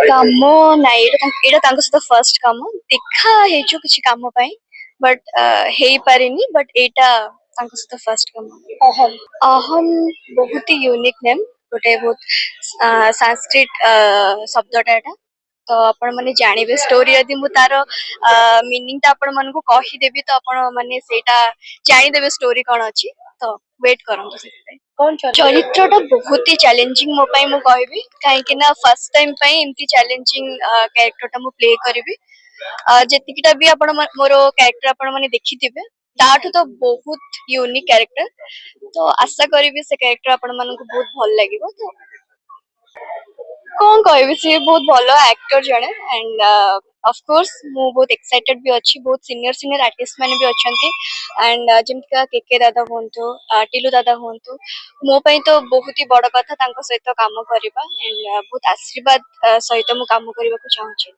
କାମ ନାଇଁ, ଏଇଟା ତାଙ୍କ ସହିତ ଫର୍ଷ୍ଟ କାମ। ଦେଖା ହେଇଛୁ କିଛି କାମ ପାଇଁ, ବଟ୍ ହେଇପାରିନି। ବଟ୍ ଏଇଟା ତାଙ୍କ ସହିତ ଫର୍ଷ୍ଟ କାମ। ଅହମ୍ ବହୁତ ୟୁନିକ୍ ନେମ୍, ଗୋଟେ ବହୁତ ସାଂସ୍କ୍ରିଟ ଶବ୍ଦଟା ଏଟା। ତ ଆପଣ ମାନେ ଜାଣିବେ ଷ୍ଟୋରି, ଯଦି ମୁଁ ତାର ମିନିଂ ଟା ଆପଣ ମାନଙ୍କୁ କହିଦେବି ତ ଆପଣ ମାନେ ସେଇଟା ଜାଣିଦେବେ ଷ୍ଟୋରି କଣ ଅଛି। ତ ୱେଟ୍ କରନ୍ତୁ ସେଥିପାଇଁ। ଚରିତ୍ରଟା ବହୁତ ହି ଚ୍ୟାଲେଞ୍ଜିଂ ମୋ ପାଇଁ, ମୁଁ କହିବି, କାହିଁକି ନା ଫାର୍ଷ୍ଟ ଟାଇମ୍ ପାଇଁ ଏମିତି ଚ୍ୟାଲେଞ୍ଜିଂ କ୍ୟାରେକ୍ଟରଟା ମୁଁ ପ୍ଲେ କରିବି। ଯେତିକିଟା ବି ଆପଣ ମୋର କ୍ୟାରେକ୍ଟର ଆପଣ ମାନେ ଦେଖିଥିବେ, ତାଠୁ ତ ବହୁତ ୟୁନିକ୍ କ୍ୟାରେକ୍ଟର। ତ ଆଶା କରିବି ସେ କ୍ୟାରେକ୍ଟର ଆପଣ ମାନଙ୍କୁ ବହୁତ ଭଲ ଲାଗିବ। ତ କଣ କହିବି, ସିଏ ବହୁତ ଭଲ ଆକ୍ଟର ଜଣେ। ଆଣ୍ଡ ଅଫକୋର୍ସ ମୁଁ ବହୁତ ଏକ୍ସାଇଟେଡ ବି ଅଛି। ବହୁତ ସିନିୟର ସିନିୟର ଆର୍ଟିଷ୍ଟ ମାନେ ବି ଅଛନ୍ତି। ଆଣ୍ଡ ଯେମିତିକା କେକେ ଦାଦା ହୁଅନ୍ତୁ, ଟିଲୁ ଦାଦା ହୁଅନ୍ତୁ, ମୋ ପାଇଁ ତ ବହୁତ ହି ବଡ କଥା ତାଙ୍କ ସହିତ କାମ କରିବା। ଆଣ୍ଡ ବହୁତ ଆଶୀର୍ବାଦ ସହିତ ମୁଁ କାମ କରିବାକୁ ଚାହୁଁଛି।